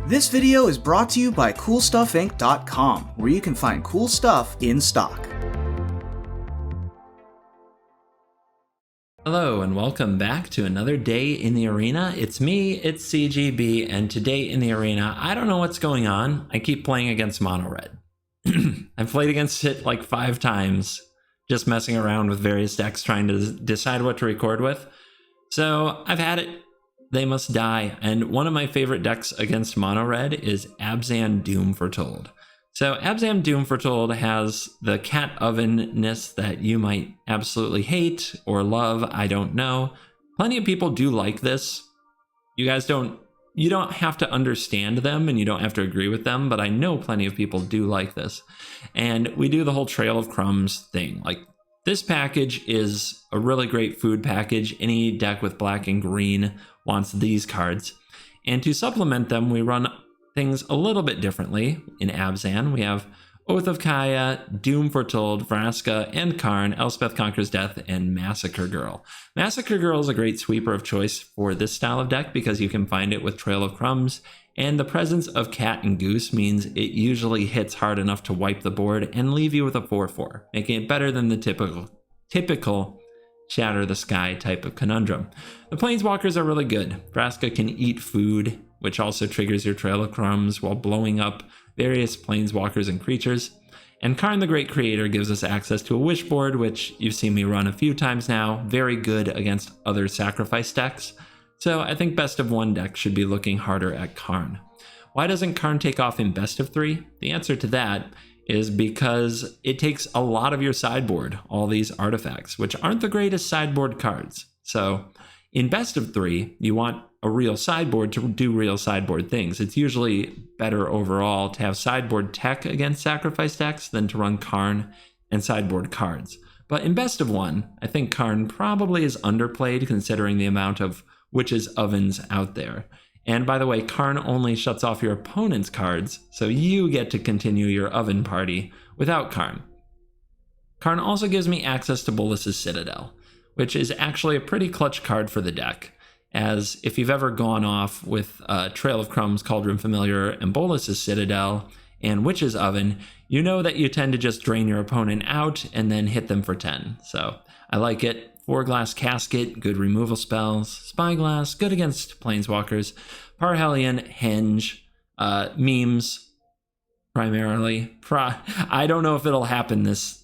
This video is brought to you by CoolStuffInc.com, where you can find cool stuff in stock. Hello and welcome back to another day in the arena. It's me, it's CGB, and today in the arena, I don't know what's going on. I keep playing against mono red. I've played against it like 5 times, just messing around with various decks trying to decide what to record with. So I've had it. They must die. And one of my favorite decks against mono red is Abzan Doom Foretold. So Abzan Doom Foretold has the cat oven-ness that you might absolutely hate or love, I don't know. Plenty of people do like this. You don't have to understand them and you don't have to agree with them, but I know plenty of people do like this. And we do the whole Trail of Crumbs thing. Like, this package is a really great food package. Any deck with black and green wants these cards. And to supplement them, we run things a little bit differently in Abzan. We have Oath of Kaya, Doom Foretold, Vraska, and Karn, Elspeth Conquers Death, and Massacre Girl. Massacre Girl is a great sweeper of choice for this style of deck because you can find it with Trail of Crumbs, and the presence of Cat and Goose means it usually hits hard enough to wipe the board and leave you with a 4/4, making it better than the typical Shatter the Sky type of conundrum. The Planeswalkers are really good. Vraska can eat food, which also triggers your Trail of Crumbs while blowing up various Planeswalkers and creatures. And Karn the Great Creator gives us access to a Wish board, which you've seen me run a few times now. Very good against other sacrifice decks. So I think best of 1 deck should be looking harder at Karn. Why doesn't Karn take off in best of 3? The answer to that is because it takes a lot of your sideboard, all these artifacts, which aren't the greatest sideboard cards. So in best of 3, you want a real sideboard to do real sideboard things. It's usually better overall to have sideboard tech against sacrifice decks than to run Karn and sideboard cards. But in best of 1, I think Karn probably is underplayed considering the amount of Witch's Ovens out there. And by the way, Karn only shuts off your opponent's cards, so you get to continue your oven party without Karn. Karn also gives me access to Bolas's Citadel, which is actually a pretty clutch card for the deck, as if you've ever gone off with Trail of Crumbs, Cauldron Familiar, and Bolas's Citadel, and Witch's Oven, you know that you tend to just drain your opponent out and then hit them for 10. So I like it. 4-Glass Casket, good removal spells. Spyglass, good against Planeswalkers. Parhelion, Henge, memes, primarily. I don't know if it'll happen this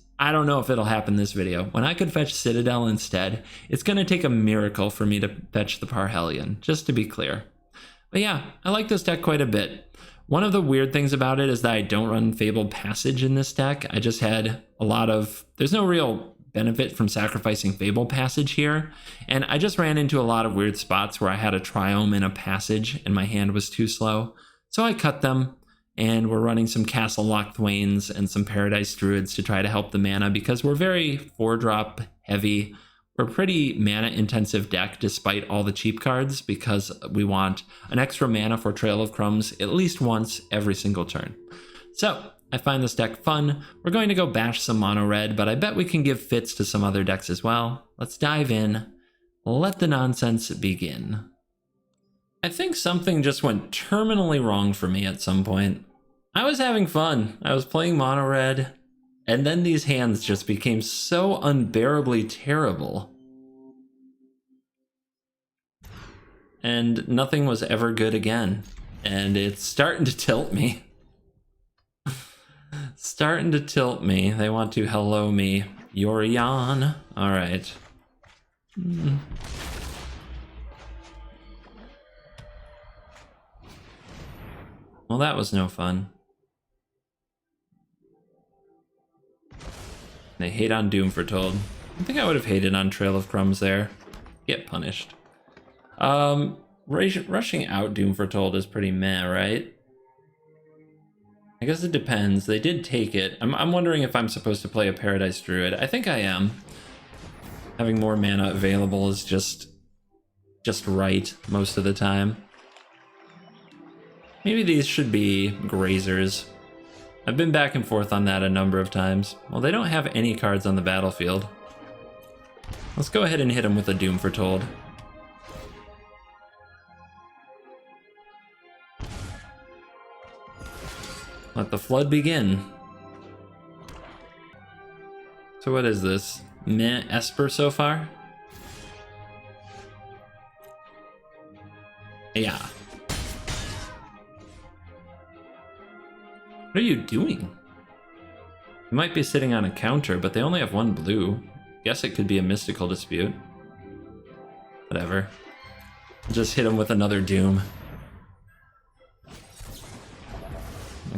video. When I could fetch Citadel instead, it's going to take a miracle for me to fetch the Parhelion, just to be clear. But yeah, I like this deck quite a bit. One of the weird things about it is that I don't run Fabled Passage in this deck. I just had there's no real benefit from sacrificing Fabled Passage here, and I just ran into a lot of weird spots where I had a Triome and a Passage and my hand was too slow. So I cut them, and we're running some Castle Lochthwains and some Paradise Druids to try to help the mana because we're very 4-drop heavy. We're a pretty mana intensive deck despite all the cheap cards because we want an extra mana for Trail of Crumbs at least once every single turn. So I find this deck fun. We're going to go bash some mono red, but I bet we can give fits to some other decks as well. Let's dive in. Let the nonsense begin. I think something just went terminally wrong for me at some point. I was having fun. I was playing mono red, and then these hands just became so unbearably terrible. And nothing was ever good again. And it's starting to tilt me. Starting to tilt me. They want to hello me. Yorion. Alright. Well, that was no fun. They hate on Doom Foretold. I think I would have hated on Trail of Crumbs there. Get punished. Rushing out Doom Foretold is pretty meh, right? I guess it depends. They did take it. I'm wondering if I'm supposed to play a Paradise Druid. I think I am. Having more mana available is just right most of the time. Maybe these should be Grazers. I've been back and forth on that a number of times. Well, they don't have any cards on the battlefield. Let's go ahead and hit them with a Doom Foretold. Let the flood begin. So what is this? Meh Esper so far? Yeah. What are you doing? You might be sitting on a counter, but they only have one blue. Guess it could be a mystical dispute. Whatever. Just hit him with another Doom.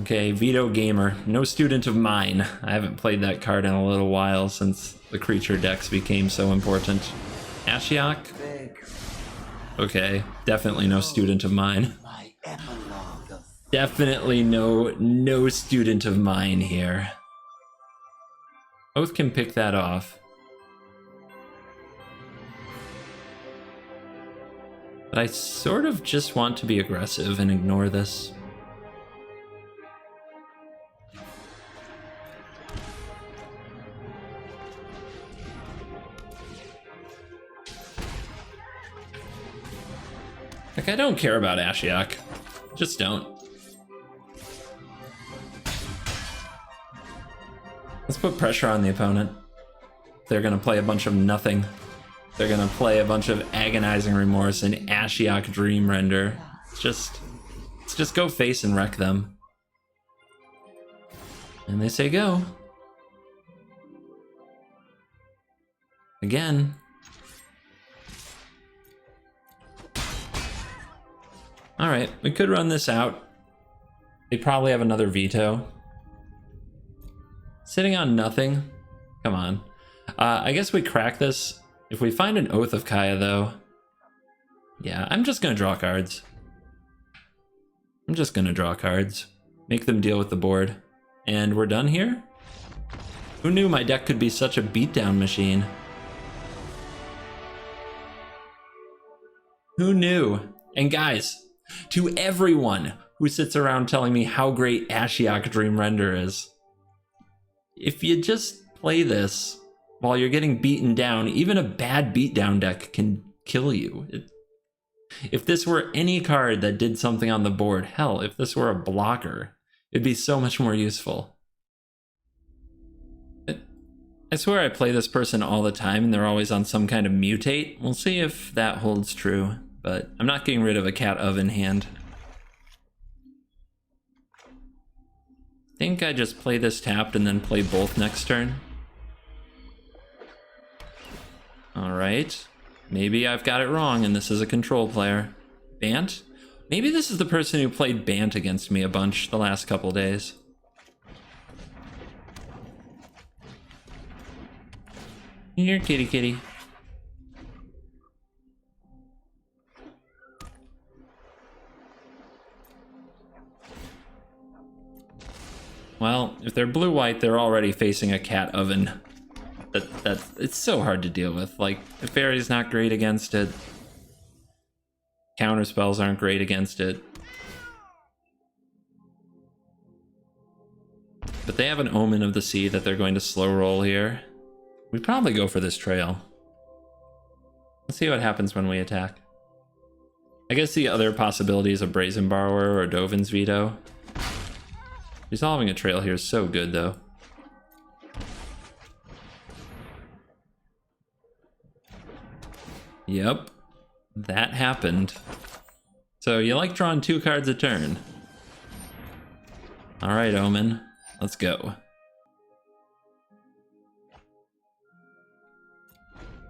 Okay, Veto Gamer. No student of mine. I haven't played that card in a little while since the creature decks became so important. Ashiok? Okay, definitely no student of mine. Definitely no student of mine here. Both can pick that off. But I sort of just want to be aggressive and ignore this. Like, I don't care about Ashiok. Just don't. Let's put pressure on the opponent. They're gonna play a bunch of nothing. They're gonna play a bunch of Agonizing Remorse and Ashiok Dream Render. Let's just go face and wreck them. And they say go. Again. Alright, we could run this out. They probably have another veto. Sitting on nothing? Come on. I guess we crack this. If we find an Oath of Kaya, though... Yeah, I'm just gonna draw cards. I'm just gonna draw cards. Make them deal with the board. And we're done here? Who knew my deck could be such a beatdown machine? Who knew? And guys, to everyone who sits around telling me how great Ashiok Dream Render is, if you just play this while you're getting beaten down, even a bad beatdown deck can kill you. If this were any card that did something on the board, hell, if this were a blocker, it'd be so much more useful. I swear I play this person all the time and they're always on some kind of mutate. We'll see if that holds true, but I'm not getting rid of a cat oven hand. I think I just play this tapped and then play both next turn. Alright. Maybe I've got it wrong and this is a control player. Bant? Maybe this is the person who played Bant against me a bunch the last couple days. Here, kitty kitty. Well, if they're blue-white, they're already facing a cat oven. It's so hard to deal with. Like, the fairy's not great against it. Counter spells aren't great against it. But they have an Omen of the Sea that they're going to slow roll here. We probably go for this trail. Let's see what happens when we attack. I guess the other possibility is a Brazen Borrower or Dovin's Veto. Resolving a trail here is so good, though. Yep, that happened. So you like drawing 2 cards a turn. Alright, Omen, let's go.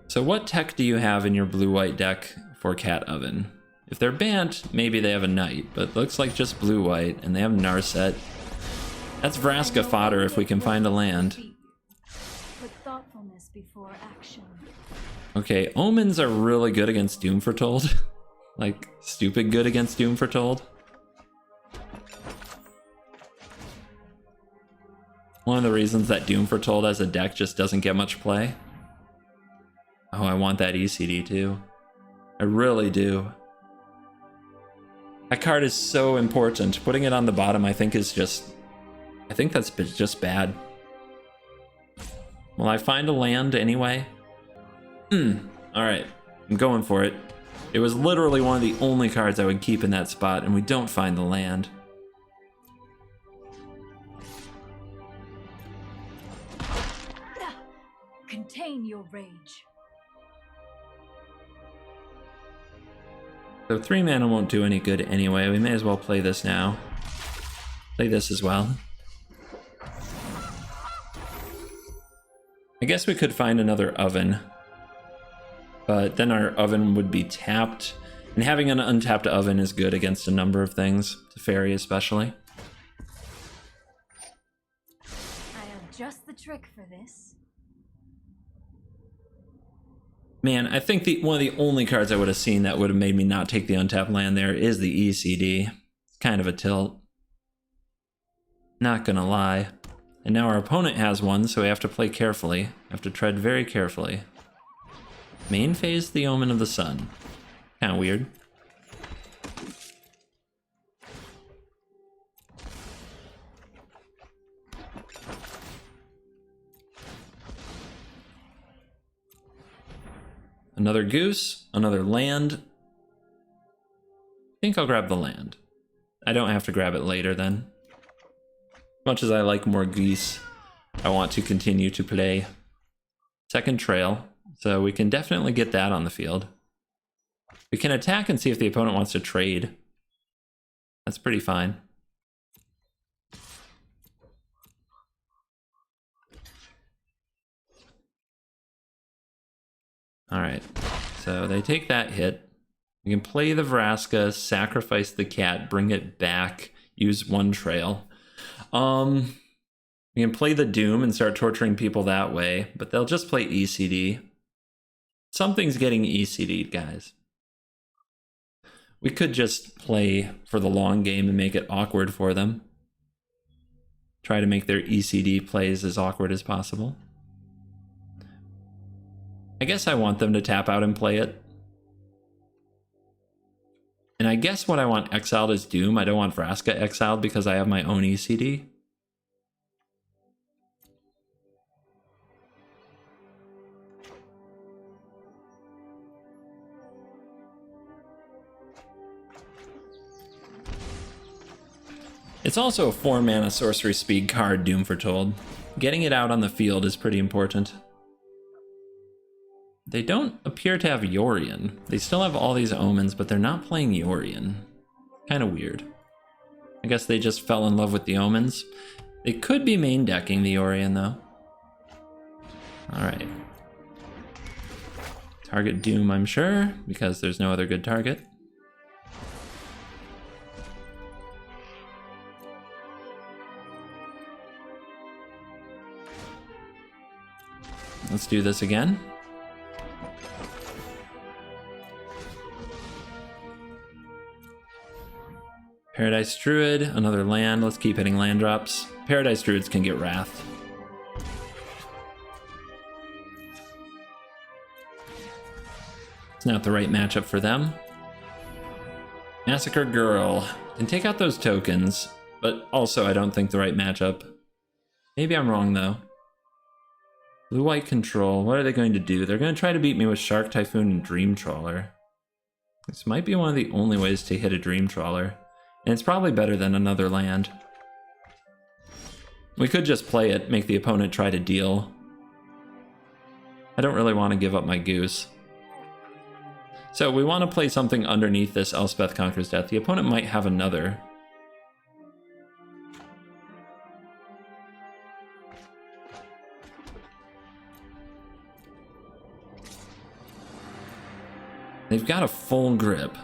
So what tech do you have in your blue-white deck for Cat Oven? If they're Bant, maybe they have a Knight, but looks like just blue-white, and they have Narset. That's Vraska fodder if we can find a land. Put thoughtfulness before action. Okay, Omens are really good against Doom Foretold. Like, stupid good against Doom Foretold. One of the reasons that Doom Foretold as a deck just doesn't get much play. Oh, I want that ECD too. I really do. That card is so important. Putting it on the bottom, I think, is just... I think that's just bad. Will I find a land anyway? Alright, I'm going for it. It was literally one of the only cards I would keep in that spot, and we don't find the land. Contain your rage. So 3 mana won't do any good anyway. We may as well play this now. Play this as well. I guess we could find another oven. But then our oven would be tapped. And having an untapped oven is good against a number of things. Teferi especially. I have just the trick for this. Man, I think one of the only cards I would have seen that would have made me not take the untapped land there is the ECD. It's kind of a tilt. Not gonna lie. And now our opponent has one, so we have to play carefully. Have to tread very carefully. Main phase, the Omen of the Sun. Kind of weird. Another goose, another land. I think I'll grab the land. I don't have to grab it later then. As much as I like more geese, I want to continue to play second trail, so we can definitely get that on the field. We can attack and see if the opponent wants to trade. That's pretty fine. Alright, so they take that hit. We can play the Vraska, sacrifice the cat, bring it back, use one trail. We can play the Doom and start torturing people that way, but they'll just play ECD. Something's getting ECD'd, guys. We could just play for the long game and make it awkward for them. Try to make their ECD plays as awkward as possible. I guess I want them to tap out and play it. And I guess what I want exiled is Doom. I don't want Vraska exiled because I have my own ECD. It's also a 4-mana sorcery speed card, Doom Foretold. Getting it out on the field is pretty important. They don't appear to have Yorion. They still have all these omens, but they're not playing Yorion. Kind of weird. I guess they just fell in love with the omens. They could be main decking the Yorion, though. Alright. Target Doom, I'm sure, because there's no other good target. Let's do this again. Paradise Druid, another land. Let's keep hitting land drops. Paradise Druids can get Wrath. It's not the right matchup for them. Massacre Girl. Can take out those tokens, but also I don't think the right matchup. Maybe I'm wrong though. Blue-white control. What are they going to do? They're going to try to beat me with Shark Typhoon and Dream Trawler. This might be one of the only ways to hit a Dream Trawler. And it's probably better than another land. We could just play it, make the opponent try to deal. I don't really want to give up my goose. So we want to play something underneath this Elspeth Conquers Death. The opponent might have another. They've got a full grip.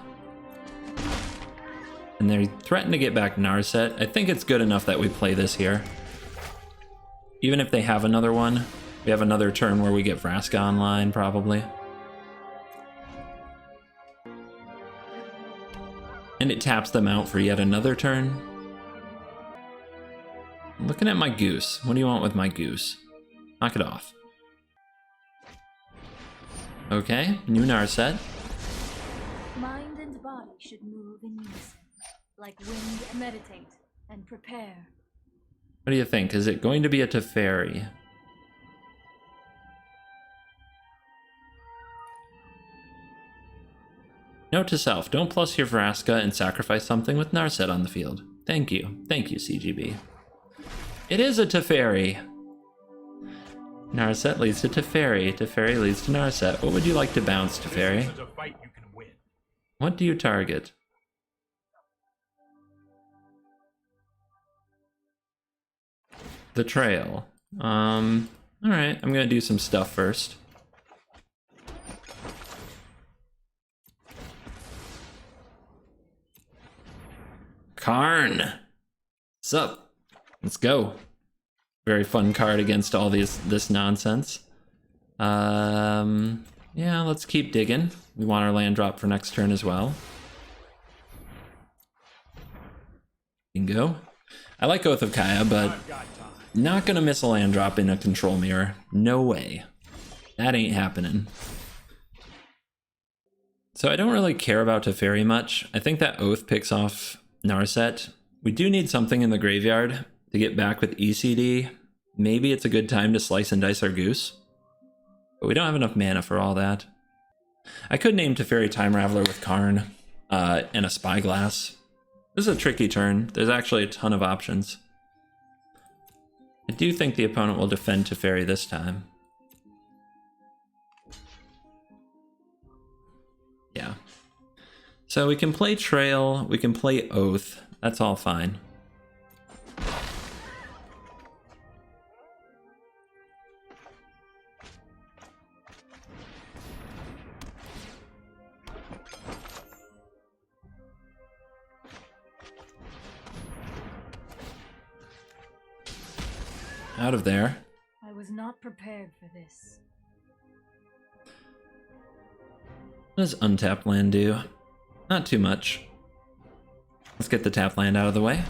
And they threaten to get back Narset. I think it's good enough that we play this here. Even if they have another one, we have another turn where we get Vraska online, probably. And it taps them out for yet another turn. I'm looking at my goose. What do you want with my goose? Knock it off. Okay, new Narset. Mind and body should move in unison, like wind meditate and prepare. What do you think? Is it going to be a Teferi? Note to self, don't plus your Vraska and sacrifice something with Narset on the field. Thank you. Thank you, CGB. It is a Teferi. Narset leads to Teferi. Teferi leads to Narset. What would you like to bounce, Teferi? This is a fight you can win. What do you target? The trail. Alright, I'm gonna do some stuff first. Karn! What's up? Let's go. Very fun card against all this nonsense. Yeah, let's keep digging. We want our land drop for next turn as well. Bingo. I like Oath of Kaya, but not gonna miss a land drop in a control mirror. No way. That ain't happening. So I don't really care about Teferi much. I think that Oath picks off Narset. We do need something in the graveyard to get back with ECD. Maybe it's a good time to slice and dice our Goose. But we don't have enough mana for all that. I could name Teferi Time Raveler with Karn and a Spyglass. This is a tricky turn. There's actually a ton of options. I do think the opponent will defend Teferi this time. Yeah. So we can play Trail, we can play Oath. That's all fine. Out of there. I was not prepared for this. What does untapped land do? Not too much. Let's get the tap land out of the way.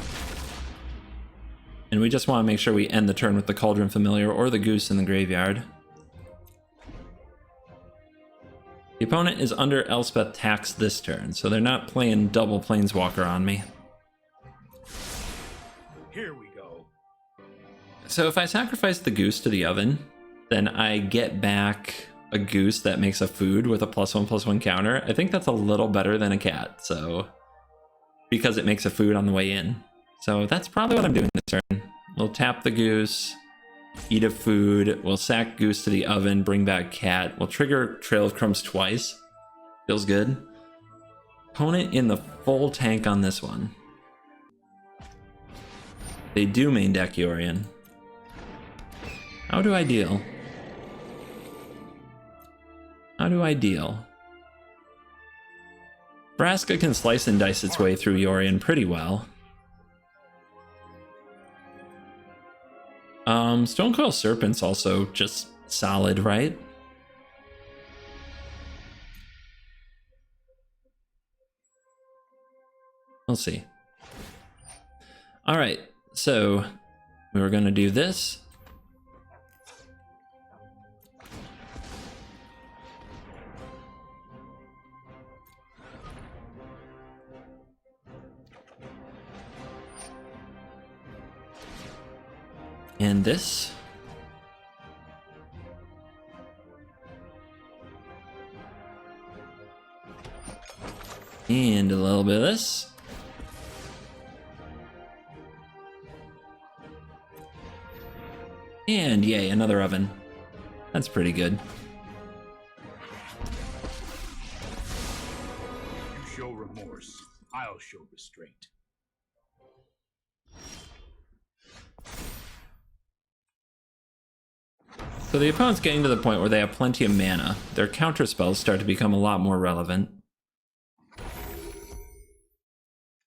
And we just want to make sure we end the turn with the Cauldron Familiar or the Goose in the graveyard. The opponent is under Elspeth Tax this turn, so they're not playing double Planeswalker on me. Here we go. So if I sacrifice the Goose to the oven, then I get back a Goose that makes a food with a +1/+1 counter. I think that's a little better than a cat, so because it makes a food on the way in. So that's probably what I'm doing this turn. We'll tap the Goose, eat a food, we'll sack Goose to the oven, bring back cat. We'll trigger Trail of Crumbs twice. Feels good. Opponent in the full tank on this one. They do main deck Yorion. How do I deal? How do I deal? Vraska can slice and dice its way through Yorion pretty well. Stonecoil Serpent's also just solid, right? We'll see. Alright, so we were gonna do this. And this. And a little bit of this. And yay, another oven. That's pretty good. You show remorse. I'll show restraint. So the opponent's getting to the point where they have plenty of mana. Their counter spells start to become a lot more relevant.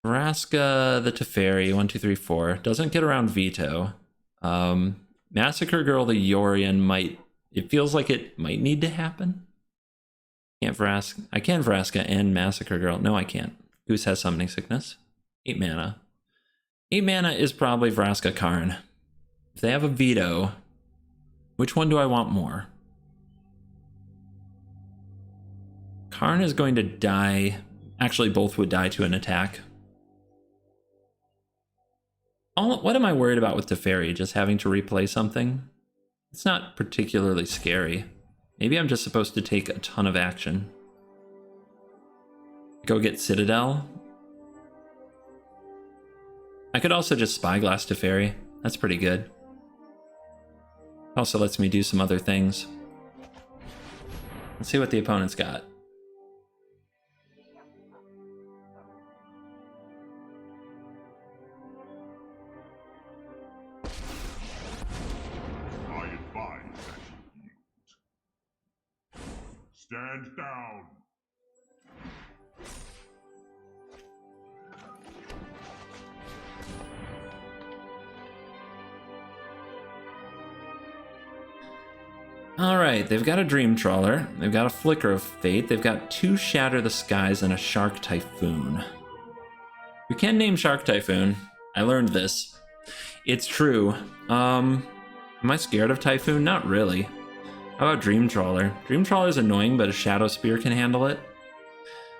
Vraska the Teferi, 1, 2, 3, 4. Doesn't get around Veto. Massacre Girl the Yorion might... It feels like it might need to happen. Can't Vraska... I can Vraska and Massacre Girl. No, I can't. Goose has Summoning Sickness. 8 mana. 8 mana is probably Vraska Karn. If they have a Veto... Which one do I want more? Karn is going to die. Actually, both would die to an attack. What am I worried about with Teferi? Just having to replay something? It's not particularly scary. Maybe I'm just supposed to take a ton of action. Go get Citadel. I could also just Spyglass Teferi. That's pretty good. Also lets me do some other things. Let's see what the opponent's got. I advise that you yield. Stand down. Alright, they've got a Dream Trawler, they've got a Flicker of Fate, they've got 2 Shatter the Skies and a Shark Typhoon. We can name Shark Typhoon. I learned this. It's true. Am I scared of Typhoon? Not really. How about Dream Trawler? Dream Trawler is annoying, but a Shadow Spear can handle it.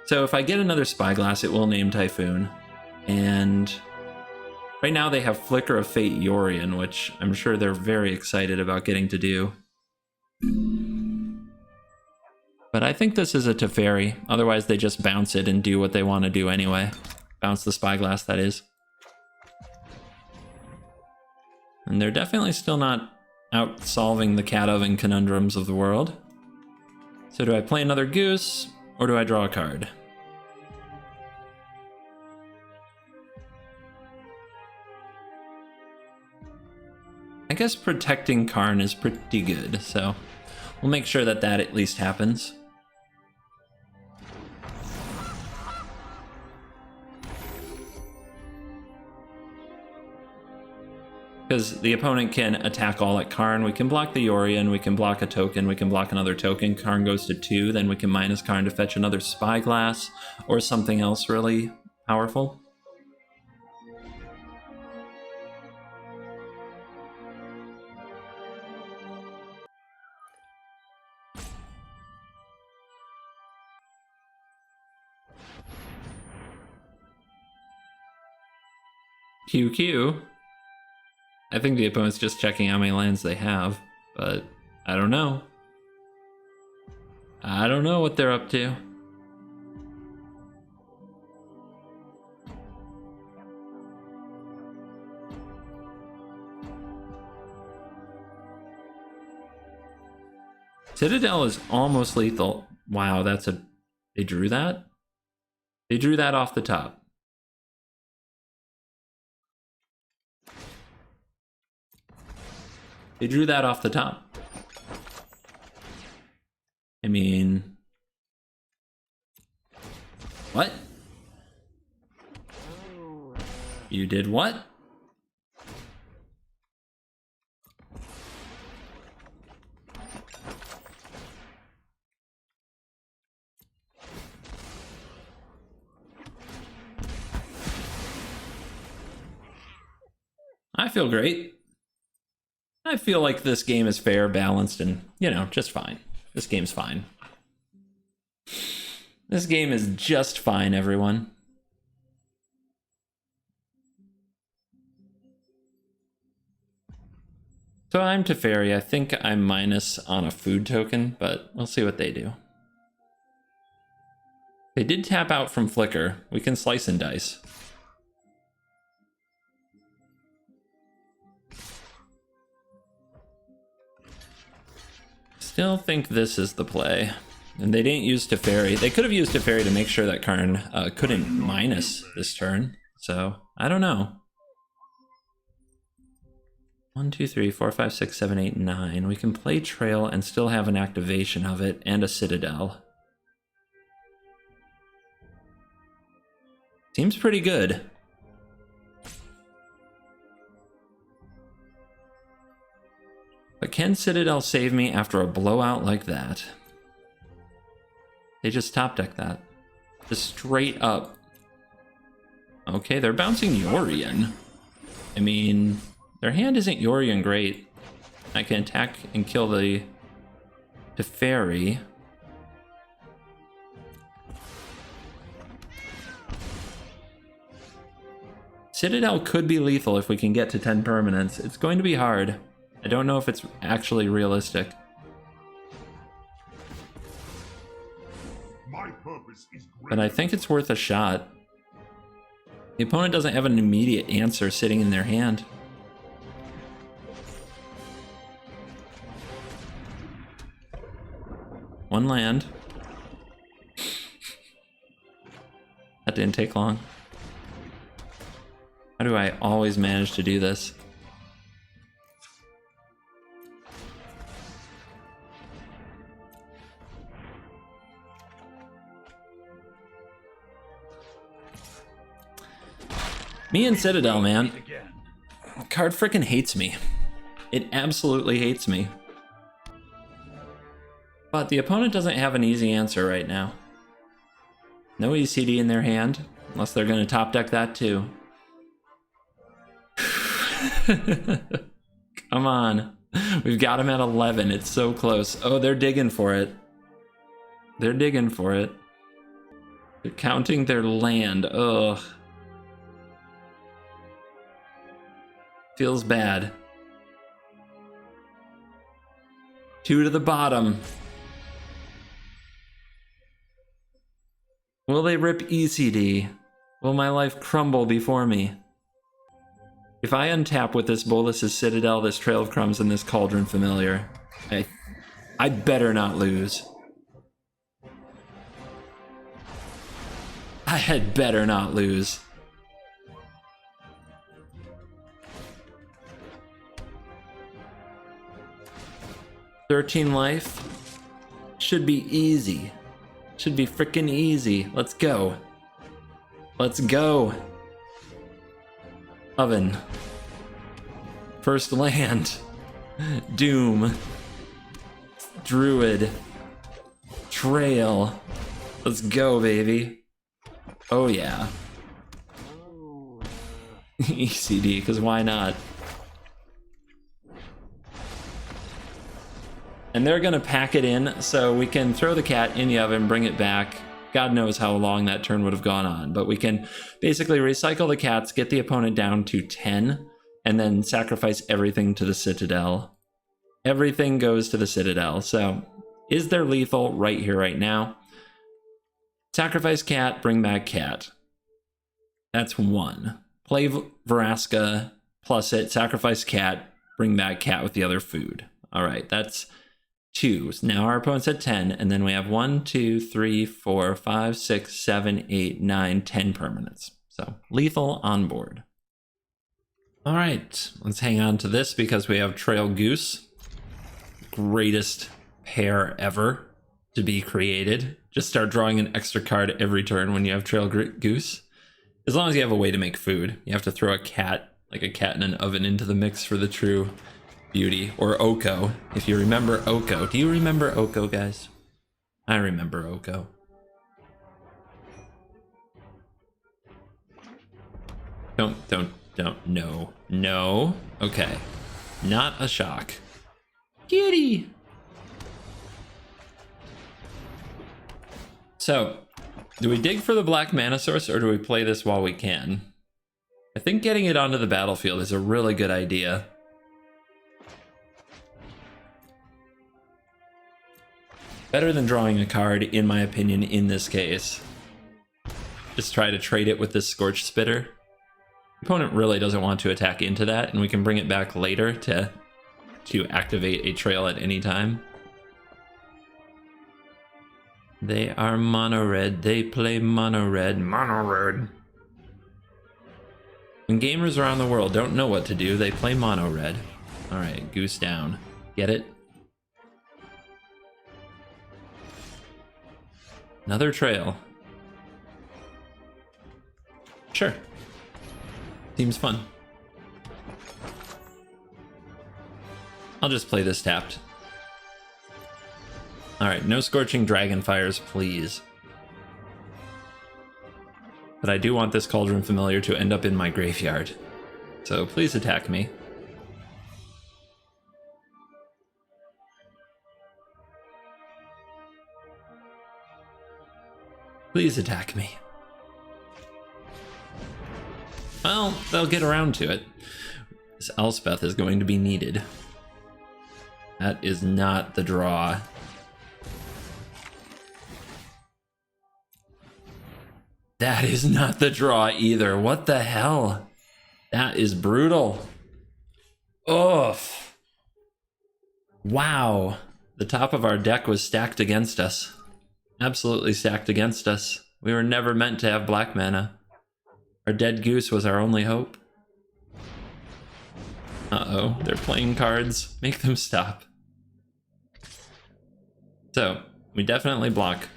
So if I get another Spyglass, it will name Typhoon. And right now they have Flicker of Fate Yorion, which I'm sure they're very excited about getting to do. But I think this is a Teferi. Otherwise they just bounce it and do what they want to do anyway. Bounce the Spyglass, that is. And they're definitely still not out solving the cat oven conundrums of the world. So do I play another Goose, or do I draw a card? I guess protecting Karn is pretty good, so we'll make sure that that at least happens. Because the opponent can attack all at Karn. We can block the Yorion, we can block a token, we can block another token. Karn goes to 2, then we can minus Karn to fetch another Spyglass or something else really powerful. QQ. I think the opponent's just checking how many lands they have, but I don't know. I don't know what they're up to. Citadel is almost lethal. Wow, that's a... They drew that? They drew that off the top. They drew that off the top. I mean... What? You did what? I feel great. I feel like this game is fair, balanced, and, you know, just fine. This game's fine. This game is just fine, everyone. So I'm Teferi. I think I'm minus on a food token, but we'll see what they do. They did tap out from Flicker. We can slice and dice. Still think this is the play. And they didn't use Teferi. They could have used Teferi to make sure that Karn couldn't minus this turn. So, I don't know. 1, 2, 3, 4, 5, 6, 7, 8, 9. We can play Trail and still have an activation of it and a Citadel. Seems pretty good. But can Citadel save me after a blowout like that? They just top deck that. Just straight up. Okay, they're bouncing Yorion. I mean, their hand isn't Yorion great. I can attack and kill the Teferi. Citadel could be lethal if we can get to 10 permanents. It's going to be hard. I don't know if it's actually realistic. My purpose is great. But I think it's worth a shot. The opponent doesn't have an immediate answer sitting in their hand. One land. That didn't take long. How do I always manage to do this? Me and Citadel, man. Card frickin' hates me. It absolutely hates me. But the opponent doesn't have an easy answer right now. No ECD in their hand, unless they're going to top deck that too. Come on. We've got him at 11. It's so close. Oh, they're digging for it. They're digging for it. They're counting their land. Ugh. Feels bad. 2 to the bottom. Will they rip ECD? Will my life crumble before me? If I untap with this Bolus's Citadel, this Trail of Crumbs, and this Cauldron Familiar, I better not lose. I had better not lose. $13 life. Should be easy. Should be freaking easy. Let's go. Let's go. Oven. First land. Doom. Druid. Trail. Let's go, baby. Oh yeah. ECD, because why not? And they're gonna pack it in so we can throw the cat in the oven, bring it back. God knows how long that turn would have gone on, but we can basically recycle the cats, get the opponent down to 10, and then sacrifice everything to the Citadel. Everything goes to the Citadel. So is there lethal right here, right now? Sacrifice cat, bring back cat. That's 1. Play Vraska, plus it, sacrifice cat, bring back cat with the other food. All right, that's 2. Now our opponent's at 10, and then we have 1, 2, 3, 4, 5, 6, 7, 8, 9, 10 permanents. So lethal on board. All right, let's hang on to this because we have Trail Goose. Greatest pair ever to be created. Just start drawing an extra card every turn when you have Trail Goose. As long as you have a way to make food. You have to throw a cat, like a cat in an oven, into the mix for the true beauty. Or Oko, if you remember Oko. Do you remember Oko, guys? I remember Oko. Don't, no. Okay. Not a shock. Kitty! So, do we dig for the black mana source or do we play this while we can? I think getting it onto the battlefield is a really good idea. Better than drawing a card, in my opinion, in this case. Just try to trade it with this Scorched Spitter. The opponent really doesn't want to attack into that, and we can bring it back later to activate a trail at any time. They are mono red. They play mono red. Mono red. When gamers around the world don't know what to do, they play mono red. All right, Goose down. Get it? Another trail. Sure. Seems fun. I'll just play this tapped. Alright, no Scorching Dragonfires, please. But I do want this Cauldron Familiar to end up in my graveyard. So please attack me. Please attack me. Well, they'll get around to it. This Elspeth is going to be needed. That is not the draw. That is not the draw either. What the hell? That is brutal. Ugh. Wow. The top of our deck was stacked against us. Absolutely stacked against us. We were never meant to have black mana. Our dead goose was our only hope. Uh-oh, they're playing cards. Make them stop. So, we definitely block.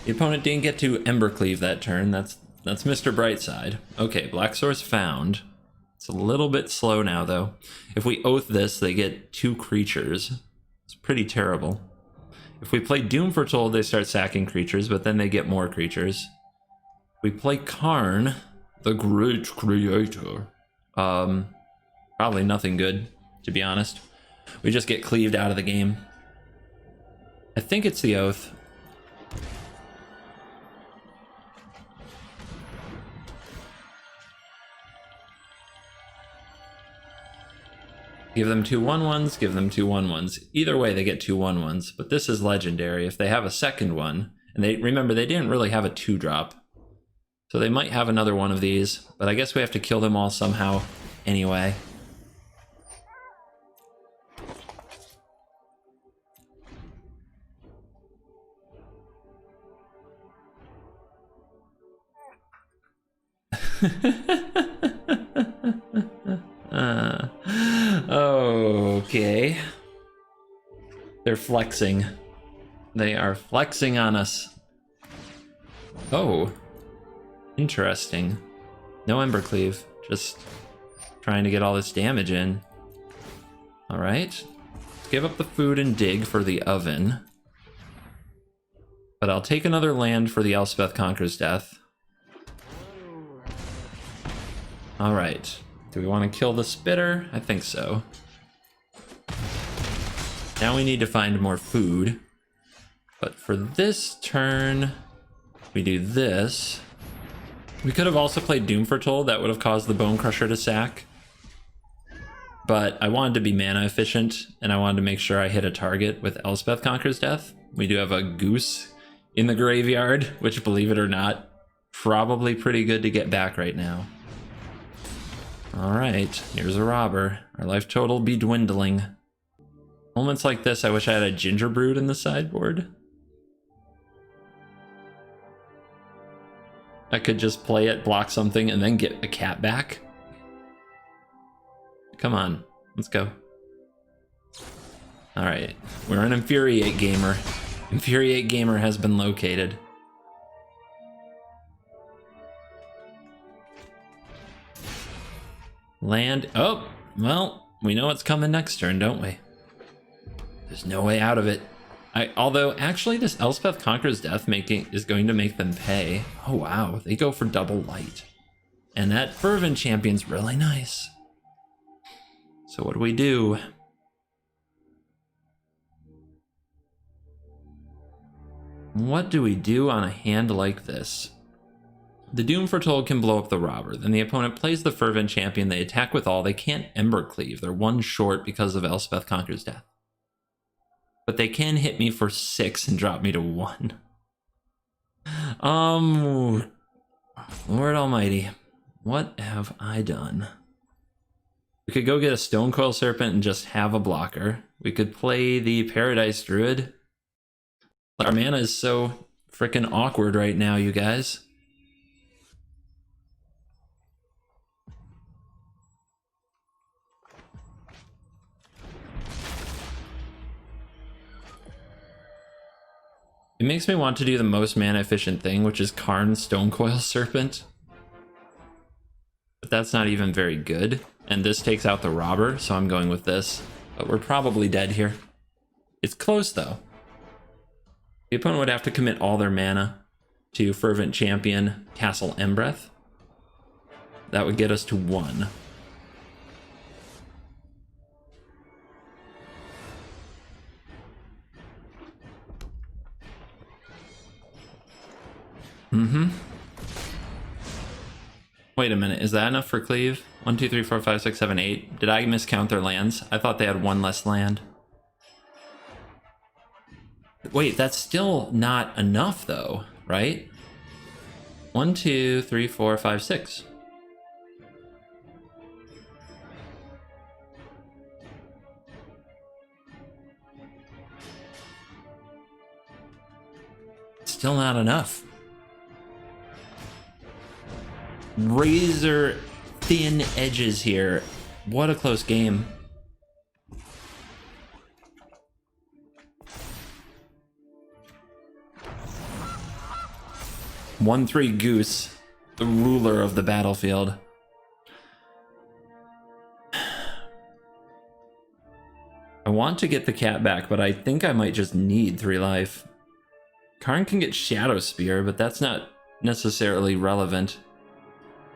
The opponent didn't get to Embercleave that turn. That's Mr. Brightside. Okay, Black Source found. It's a little bit slow now, though. If we Oath this, they get 2 creatures. It's pretty terrible. If we play Doom Foretold, they start sacking creatures, but then they get more creatures. We play Karn, the Great Creator. Probably nothing good, to be honest. We just get cleaved out of the game. I think it's the Oath. Give them 2 1/1s, give them 2 1/1s. Either way, they get 2 1/1s, but this is legendary. If they have a second one, and remember, they didn't really have a 2-drop. So they might have another one of these, but I guess we have to kill them all somehow anyway. Okay. They're flexing. They are flexing on us. Oh. Interesting. No Embercleave. Just trying to get all this damage in. Alright. Let's give up the food and dig for the oven. But I'll take another land for the Elspeth Conquers Death. Alright. Do we want to kill the Spitter? I think so. Now we need to find more food. But for this turn, we do this. We could have also played Doom Foretold. That would have caused the Bone Crusher to sack. But I wanted to be mana efficient, and I wanted to make sure I hit a target with Elspeth Conquers Death. We do have a Goose in the graveyard, which, believe it or not, probably pretty good to get back right now. Alright, here's a robber. Our life total be dwindling. Moments like this, I wish I had a Gingerbrood in the sideboard. I could just play it, block something, and then get a cat back. Come on, let's go. Alright, we're an Infuriate Gamer. Infuriate Gamer has been located. Land. Oh, well, we know what's coming next turn, don't we? There's no way out of it. Although, actually, this Elspeth Conquers Death is going to make them pay. Oh, wow. They go for double light. And that Fervent Champion's really nice. So what do? What do we do on a hand like this? The Doom Foretold can blow up the robber. Then the opponent plays the Fervent Champion. They attack with all. They can't Embercleave. They're 1 short because of Elspeth Conquers Death. But they can hit me for 6 and drop me to 1. Lord Almighty. What have I done? We could go get a Stonecoil Serpent and just have a blocker. We could play the Paradise Druid. Our mana is so freaking awkward right now, you guys. It makes me want to do the most mana efficient thing, which is Karn Stonecoil Serpent. But that's not even very good. And this takes out the robber, so I'm going with this. But we're probably dead here. It's close, though. The opponent would have to commit all their mana to Fervent Champion, Castle Embreth. That would get us to 1. Wait a minute, is that enough for Cleave? 1, 2, 3, 4, 5, 6, 7, 8. Did I miscount their lands? I thought they had 1 less land. Wait, that's still not enough though, right? 1, 2, 3, 4, 5, 6. Still not enough. Razor thin edges here. What a close game. One 3 Goose, the ruler of the battlefield. I want to get the cat back, but I think I might just need 3 life. Karn can get Shadow Spear, but that's not necessarily relevant.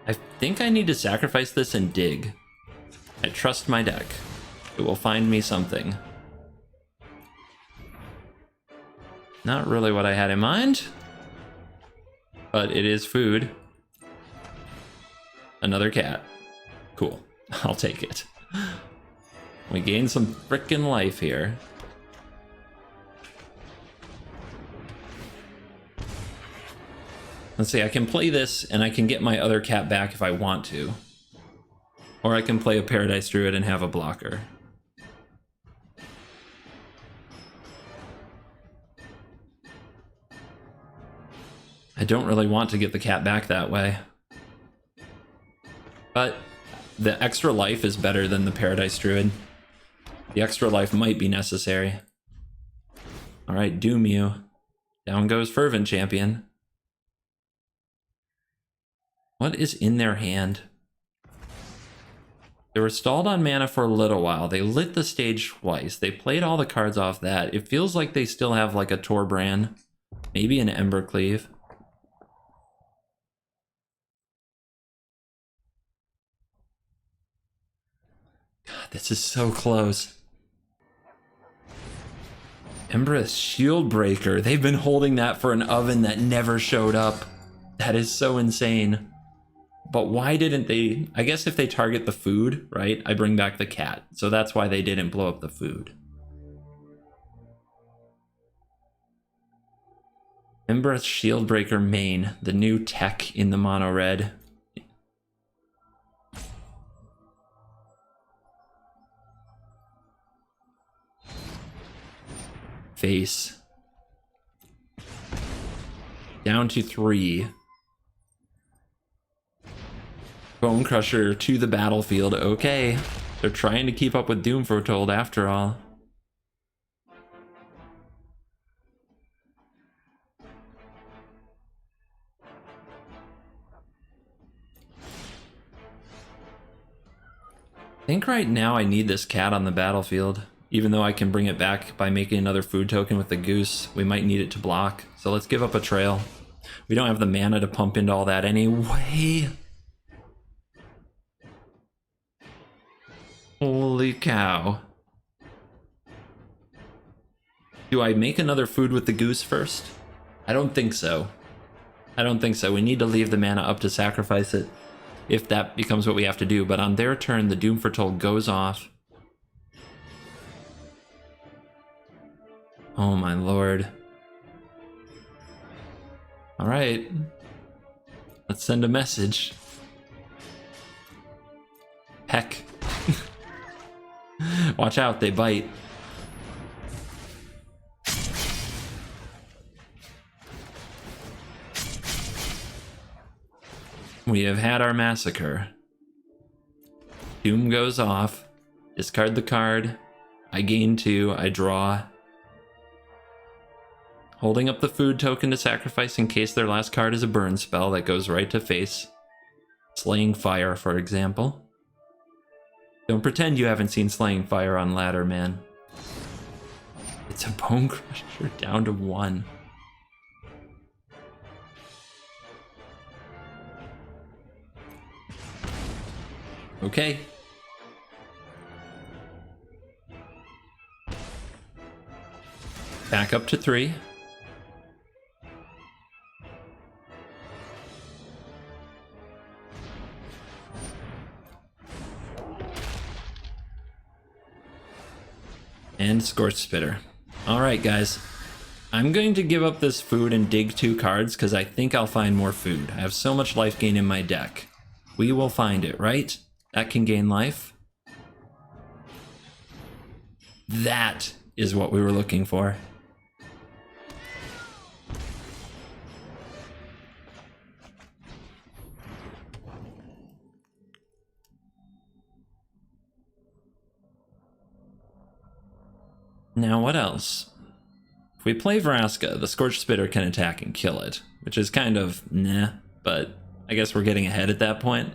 I think I need to sacrifice this and dig. I trust my deck. It will find me something. Not really what I had in mind, but it is food. Another cat. Cool. I'll take it. We gain some frickin' life here. Let's see, I can play this and I can get my other cat back if I want to. Or I can play a Paradise Druid and have a blocker. I don't really want to get the cat back that way. But the extra life is better than the Paradise Druid. The extra life might be necessary. Alright, Doom you. Down goes Fervent Champion. What is in their hand? They were stalled on mana for a little while. They lit the stage twice. They played all the cards off that. It feels like they still have like a Torbran. Maybe an Embercleave. God, this is so close. Empress Shieldbreaker. They've been holding that for an oven that never showed up. That is so insane. But why didn't they? I guess if they target the food, right? I bring back the cat. So that's why they didn't blow up the food. Empress Shieldbreaker main, the new tech in the mono red. Face. Down to 3. Bone Crusher to the battlefield. Okay. They're trying to keep up with Doom Foretold after all. I think right now I need this cat on the battlefield. Even though I can bring it back by making another food token with the goose, we might need it to block. So let's give up a trail. We don't have the mana to pump into all that anyway. Holy cow. Do I make another food with the goose first? I don't think so. I don't think so. We need to leave the mana up to sacrifice it, if that becomes what we have to do. But on their turn, the Doom Foretold goes off. Oh my lord. Alright. Let's send a message. Heck. Watch out, they bite. We have had our massacre. Doom goes off. Discard the card. I gain 2. I draw. Holding up the food token to sacrifice in case their last card is a burn spell that goes right to face. Slaying Fire, for example. Don't pretend you haven't seen Slaying Fire on ladder, man. It's a Bone Crusher down to 1. Okay. Back up to 3. And Scorch Spitter. Alright guys, I'm going to give up this food and dig 2 cards because I think I'll find more food. I have so much life gain in my deck. We will find it, right? That can gain life. That is what we were looking for. Now what else? If we play Vraska, the Scorched Spitter can attack and kill it, which is kind of nah, but I guess we're getting ahead at that point.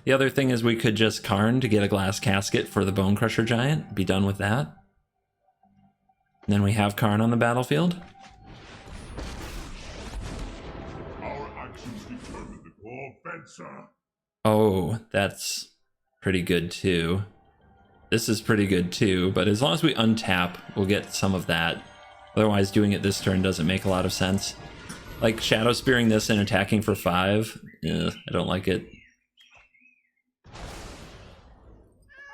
The other thing is we could just Karn to get a glass casket for the Bone Crusher Giant, be done with that. And then we have Karn on the battlefield. Our actions determine the core fencer. Oh, that's pretty good too. This is pretty good too, but as long as we untap, we'll get some of that. Otherwise, doing it this turn doesn't make a lot of sense. Like, Shadow Spearing this and attacking for 5, I don't like it.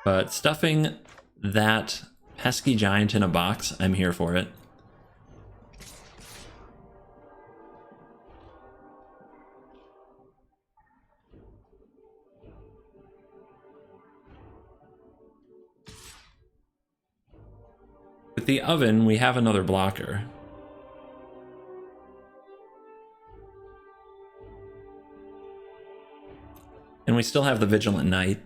But stuffing that pesky giant in a box, I'm here for it. With the oven, we have another blocker. And we still have the Vigilant Knight.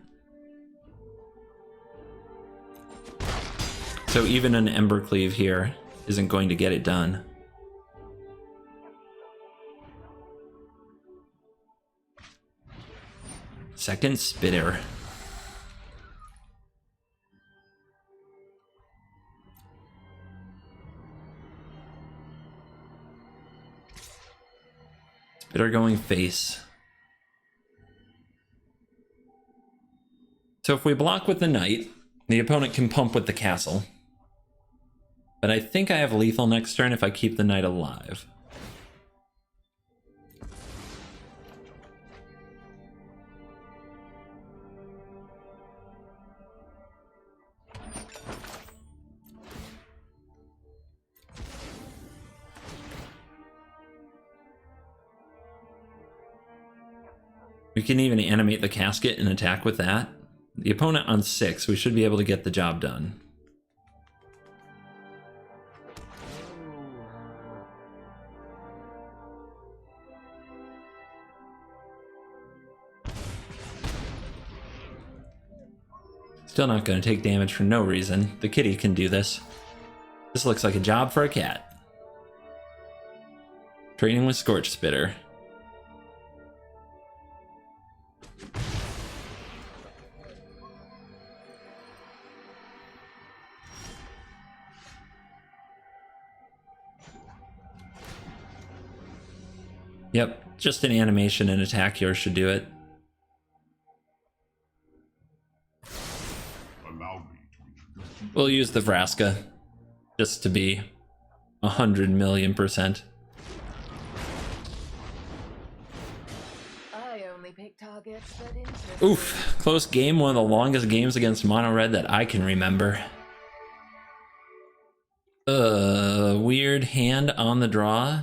So even an Embercleave here isn't going to get it done. Second Spitter. Spitter going face. So if we block with the Knight, the opponent can pump with the Castle. But I think I have lethal next turn if I keep the Knight alive. We can even animate the casket and attack with that. The opponent on 6, we should be able to get the job done. Still not going to take damage for no reason. The kitty can do this. This looks like a job for a cat. Training with Scorched Spitter. Yep, just an animation and attack here should do it. Allow me to introduce you. We'll use the Vraska, just to be 100,000,000%. I only pick targets that interest. Oof, close game, one of the longest games against Mono Red that I can remember. Weird hand on the draw.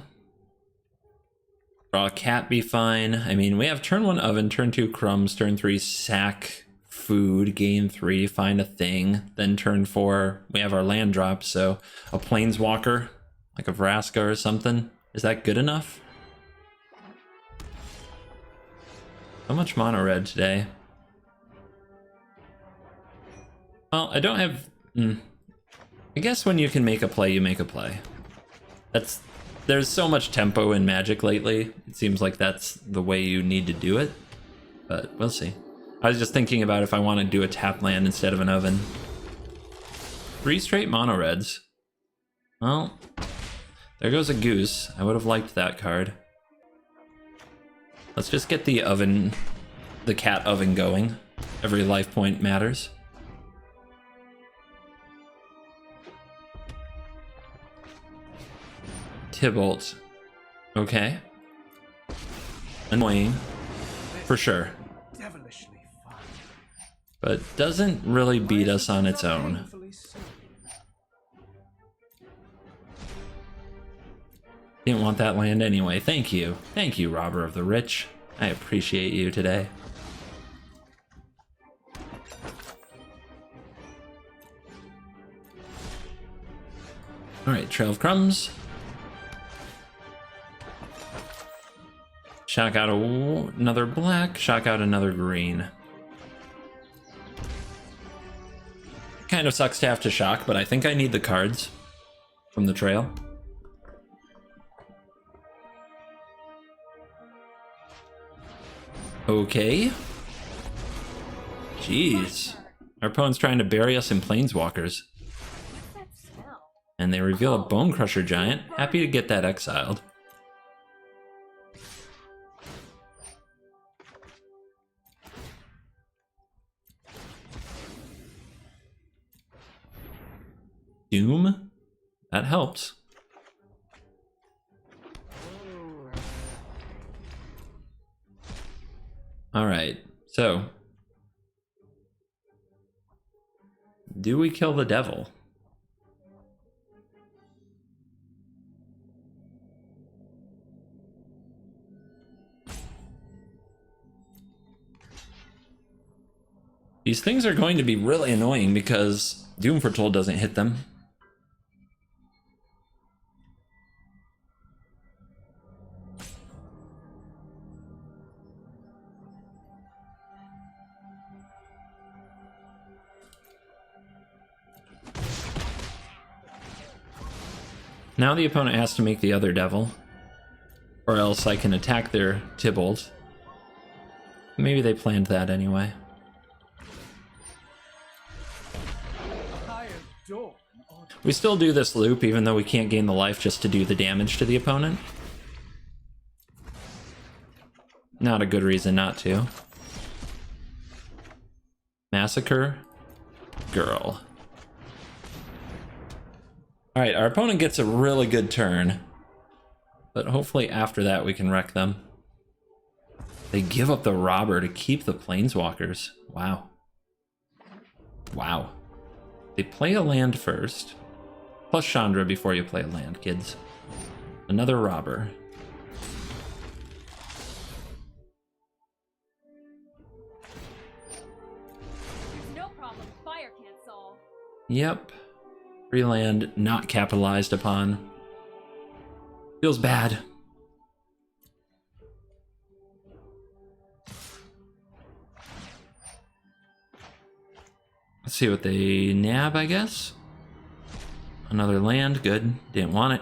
Draw a cat, be fine. I mean, we have turn 1 oven, turn 2 crumbs, turn 3 sack food, game 3 find a thing. Then turn 4 we have our land drop, so a planeswalker, like a Vraska or something. Is that good enough? How much mono red today? Well, I don't have... I guess when you can make a play, you make a play. There's so much tempo in Magic lately. It seems like that's the way you need to do it, but we'll see. I was just thinking about if I want to do a tap land instead of an oven. 3 straight mono reds. Well, there goes a goose. I would have liked that card. Let's just get the oven, the cat oven going. Every life point matters. Tybalt. Okay. Annoying. For sure. Devilishly fun. But doesn't really beat us on its own. Painfully so. Didn't want that land anyway. Thank you. Thank you, robber of the rich. I appreciate you today. Alright, Trail of Crumbs. Shock out another black, shock out another green. Kind of sucks to have to shock, but I think I need the cards from the trail. Okay. Jeez. Our opponent's trying to bury us in planeswalkers. What's that smell? And they reveal a Bone Crusher Giant. Happy to get that exiled. Doom? That helps. Alright, so. Do we kill the devil? These things are going to be really annoying because Doom Foretold doesn't hit them. Now the opponent has to make the other devil, or else I can attack their Tybalt. Maybe they planned that anyway. We still do this loop even though we can't gain the life just to do the damage to the opponent. Not a good reason not to. Massacre Girl. Alright, our opponent gets a really good turn, but hopefully after that we can wreck them. They give up the robber to keep the planeswalkers. Wow. Wow. They play a land first. Plus Chandra before you play a land, kids. Another robber. There's no problem fire can't solve. Yep. Free land not capitalized upon. Feels bad. Let's see what they nab, I guess. Another land, good. Didn't want it.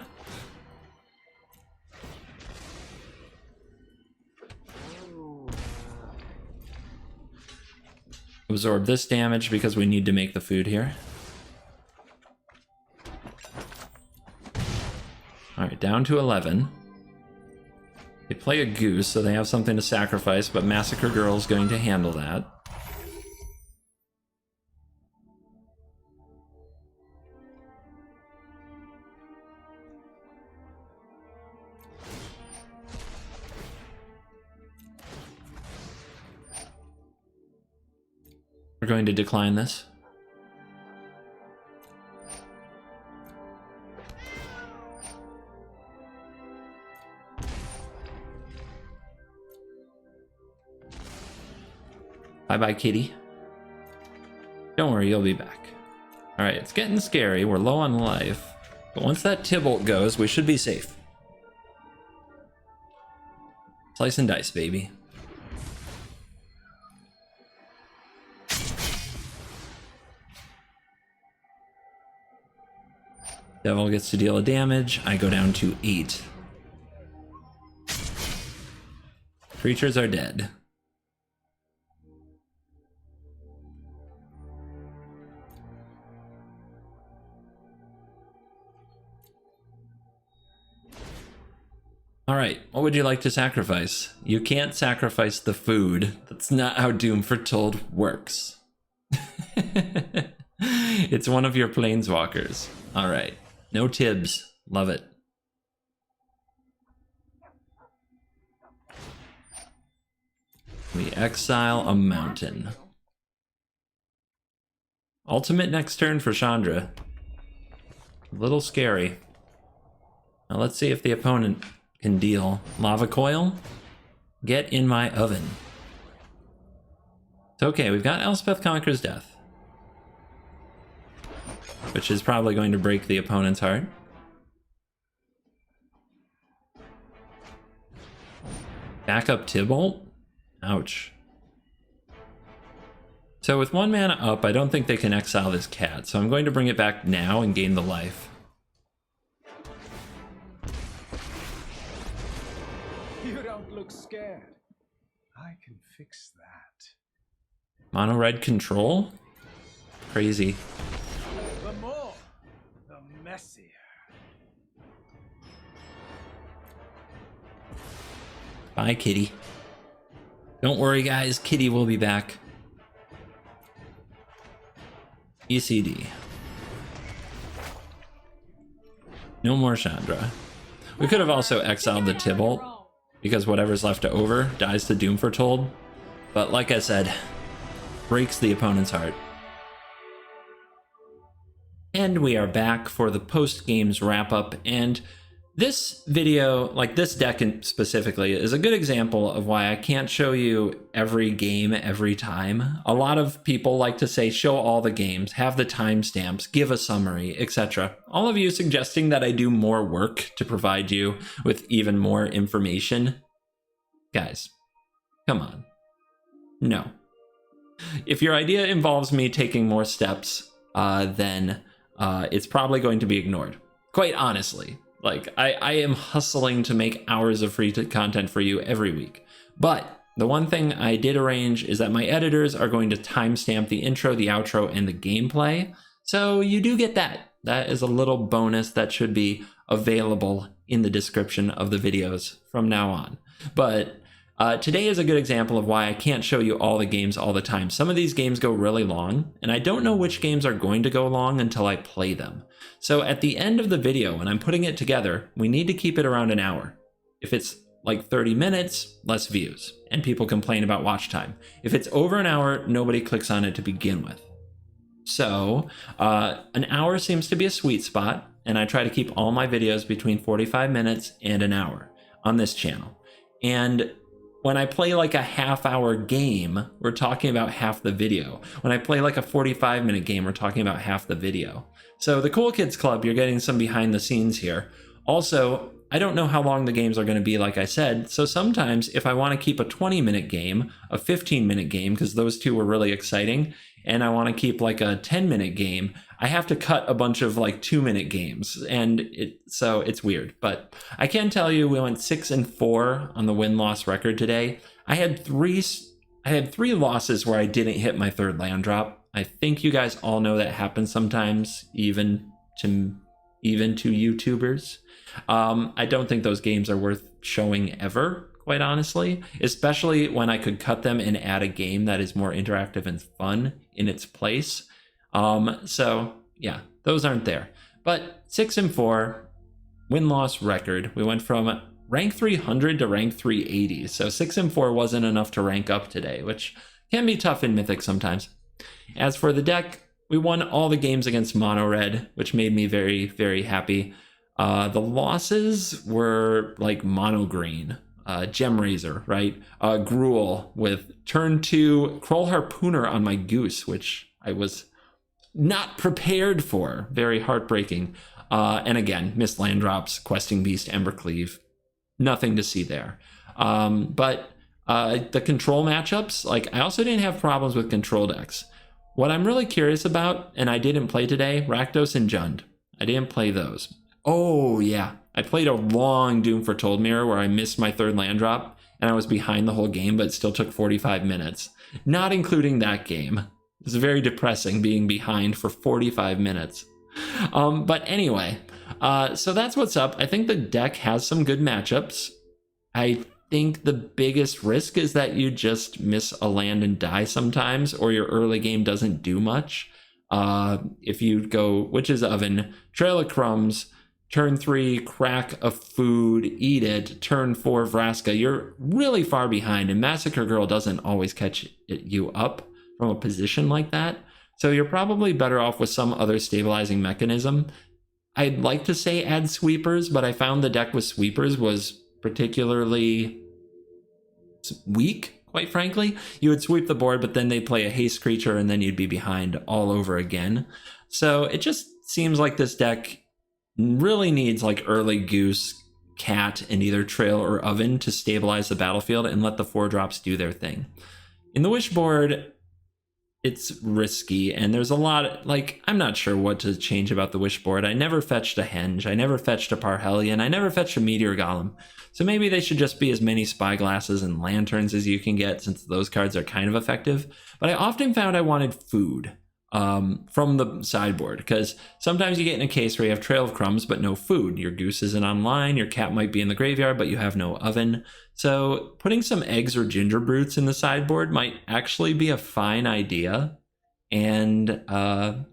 Absorb this damage because we need to make the food here. Alright, down to 11. They play a goose, so they have something to sacrifice, but Massacre Girl's going to handle that. We're going to decline this. Bye-bye, kitty. Don't worry, you'll be back. Alright, it's getting scary. We're low on life. But once that Tybalt goes, we should be safe. Slice and dice, baby. Devil gets to deal a damage. I go down to 8. Creatures are dead. Alright, what would you like to sacrifice? You can't sacrifice the food. That's not how Doom Foretold works. It's one of your planeswalkers. Alright, no Tibbs. Love it. We exile a mountain. Ultimate next turn for Chandra. A little scary. Now let's see if the opponent can deal. Lava Coil, get in my oven. It's okay, we've got Elspeth Conquers Death, which is probably going to break the opponent's heart. Back up Tybalt? Ouch. So with 1 mana up, I don't think they can exile this cat, so I'm going to bring it back now and gain the life. You don't look scared. I can fix that. Mono red control? Crazy. The more, the messier. Bye, kitty. Don't worry, guys. Kitty will be back. ECD. No more Chandra. We could have also exiled the Tybalt, because whatever's left over dies to Doom Foretold. But like I said, breaks the opponent's heart. And we are back for the post-games wrap-up, and this video, like this deck specifically, is a good example of why I can't show you every game every time. A lot of people like to say, show all the games, have the timestamps, give a summary, etc. All of you suggesting that I do more work to provide you with even more information. Guys, come on. No. If your idea involves me taking more steps, then it's probably going to be ignored. Quite honestly. Like, I am hustling to make hours of free content for you every week. But the one thing I did arrange is that my editors are going to timestamp the intro, the outro, and the gameplay. So you do get that. That is a little bonus that should be available in the description of the videos from now on. But today is a good example of why I can't show you all the games all the time. Some of these games go really long, and I don't know which games are going to go long until I play them. So at the end of the video, when I'm putting it together, we need to keep it around an hour. If it's like 30 minutes, less views, and people complain about watch time. If it's over an hour, nobody clicks on it to begin with. So an hour seems to be a sweet spot, and I try to keep all my videos between 45 minutes and an hour on this channel. And when I play like a half-hour game, we're talking about half the video. When I play like a 45-minute game, we're talking about half the video. So the Cool Kids Club, you're getting some behind the scenes here. Also, I don't know how long the games are going to be, like I said, so sometimes if I want to keep a 20-minute game, a 15-minute game, because those two were really exciting, and I want to keep like a 10-minute game, I have to cut a bunch of like 2-minute games, and so it's weird. But I can tell you we went 6-4 on the win-loss record today. I had three losses where I didn't hit my third land drop. I think you guys all know that happens sometimes, even to YouTubers. I don't think those games are worth showing ever, quite honestly, especially when I could cut them and add a game that is more interactive and fun in its place. So yeah, those aren't there. But 6-4 win-loss record. We went from rank 300 to rank 380. So 6-4 wasn't enough to rank up today, which can be tough in Mythic sometimes. As for the deck, we won all the games against Mono Red, which made me very, very happy. The losses were like Mono Green, Gem Razor, right? Gruel with turn 2 Kroll Harpooner on my Goose, which I was not prepared for. Very heartbreaking. And again, missed land drops, Questing Beast, Embercleave. Nothing to see there. But the control matchups, like I also didn't have problems with control decks. What I'm really curious about, and I didn't play today, Rakdos and Jund. I didn't play those. Oh yeah, I played a long Doom Foretold mirror where I missed my third land drop, and I was behind the whole game, but it still took 45 minutes. Not including that game. It's very depressing being behind for 45 minutes. But anyway, so that's what's up. I think the deck has some good matchups. I think the biggest risk is that you just miss a land and die sometimes, or your early game doesn't do much. If you go Witch's Oven, Trail of Crumbs, turn 3, Crack of Food, Eat It, turn 4, Vraska, you're really far behind, and Massacre Girl doesn't always catch you up from a position like that. So you're probably better off with some other stabilizing mechanism. I'd like to say add sweepers, but I found the deck with sweepers was particularly weak, quite frankly. You would sweep the board, but then they'd play a haste creature, and then you'd be behind all over again. So it just seems like this deck really needs like early Goose, Cat, and either Trail or Oven to stabilize the battlefield and let the 4-drops do their thing. In the Wish board, it's risky, and there's a lot, like, I'm not sure what to change about the Wish board. I never fetched a Henge, I never fetched a Parhelion, I never fetched a Meteor Golem. So maybe they should just be as many Spyglasses and Lanterns as you can get, since those cards are kind of effective. But I often found I wanted food from the sideboard, because sometimes you get in a case where you have Trail of Crumbs but no food. Your goose isn't online, your cat might be in the graveyard, but you have no oven. So putting some eggs or ginger brutes in the sideboard might actually be a fine idea, and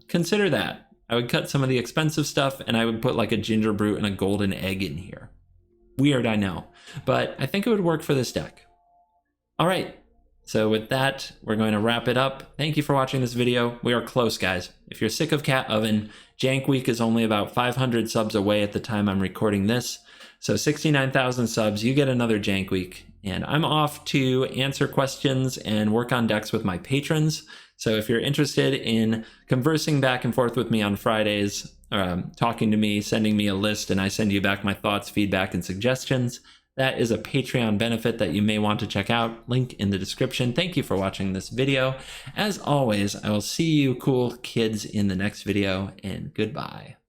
consider that. I would cut some of the expensive stuff, and I would put like a ginger brute and a golden egg in here. Weird, I know, but I think it would work for this deck. All right. So with that, we're going to wrap it up. Thank you for watching this video. We are close, guys. If you're sick of Cat Oven, Jank Week is only about 500 subs away at the time I'm recording this. So 69,000 subs, you get another Jank Week. And I'm off to answer questions and work on decks with my patrons. So if you're interested in conversing back and forth with me on Fridays, talking to me, sending me a list, and I send you back my thoughts, feedback, and suggestions, that is a Patreon benefit that you may want to check out. Link in the description. Thank you for watching this video. As always, I will see you cool kids in the next video, and goodbye.